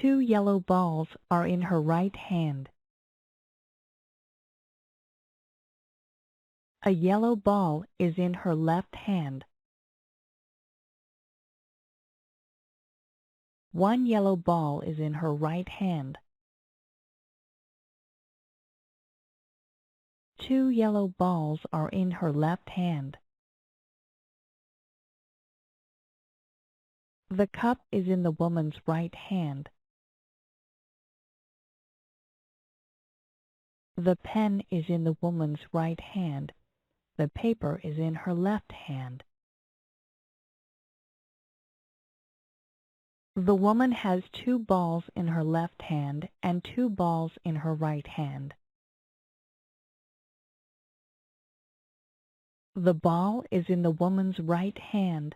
2 yellow balls are in her right hand. A yellow ball is in her left hand. 1 yellow ball is in her right hand. 2 yellow balls are in her left hand. The cup is in the woman's right hand. The pen is in the woman's right hand. The paper is in her left hand. The woman has 2 balls in her left hand and 2 balls in her right hand. The ball is in the woman's right hand.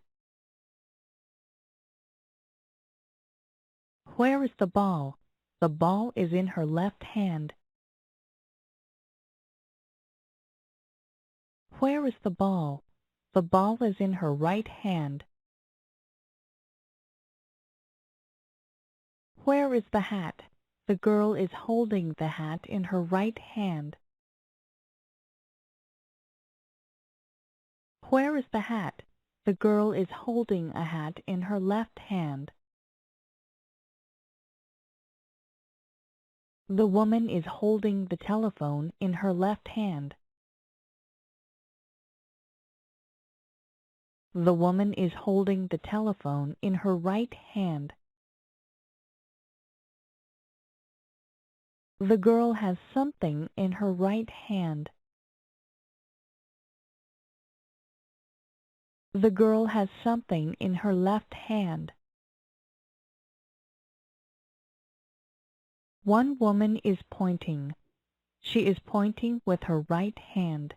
Where is the ball? The ball is in her left hand. Where is the ball? The ball is in her right hand. Where is the hat? The girl is holding the hat in her right hand. Where is the hat? The girl is holding a hat in her left hand. The woman is holding the telephone in her left hand. The woman is holding the telephone in her right hand. The girl has something in her right hand. The girl has something in her left hand. One woman is pointing. She is pointing with her right hand.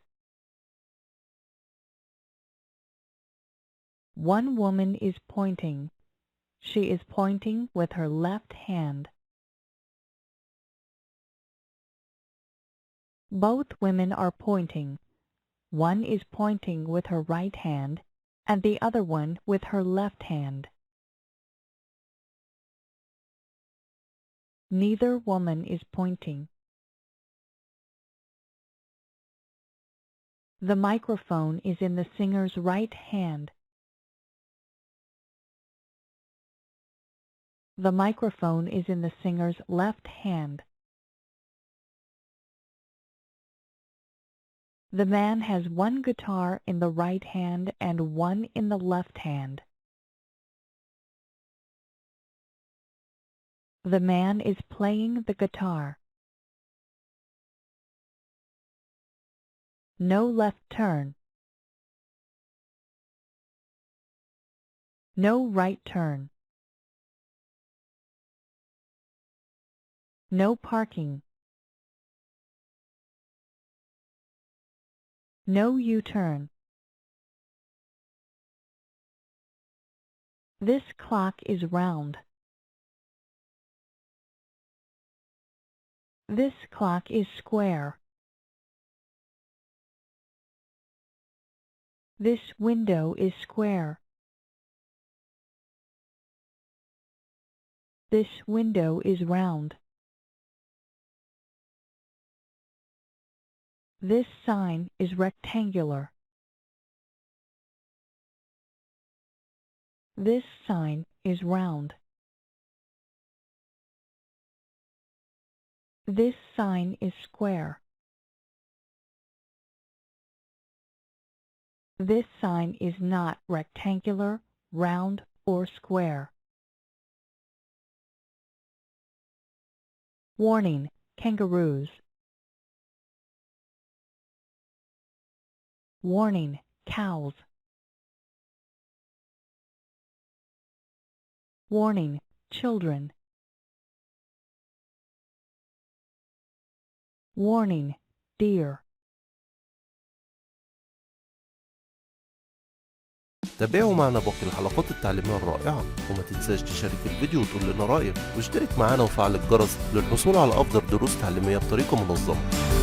One woman is pointing. She is pointing with her left hand. Both women are pointing. One is pointing with her right hand and the other one with her left hand. Neither woman is pointing. The microphone is in the singer's right hand. The microphone is in the singer's left hand. The man has 1 guitar in the right hand and 1 in the left hand. The man is playing the guitar. No left turn. No right turn. No parking. No U-turn. This clock is round. This clock is square. This window is square. This window is round. This sign is rectangular. This sign is round. This sign is square. This sign is not rectangular, round, or square. Warning: kangaroos. Warning: cows. Warning: children. Warning: deer. تابعوا معنا باقي الحلقات التعليمية الرائعة، وما تنساش تشارك الفيديو وتقول لنا رأيك، واشترك معنا وفعل الجرس للحصول على أفضل دروس تعليمية بطريقة منظمة.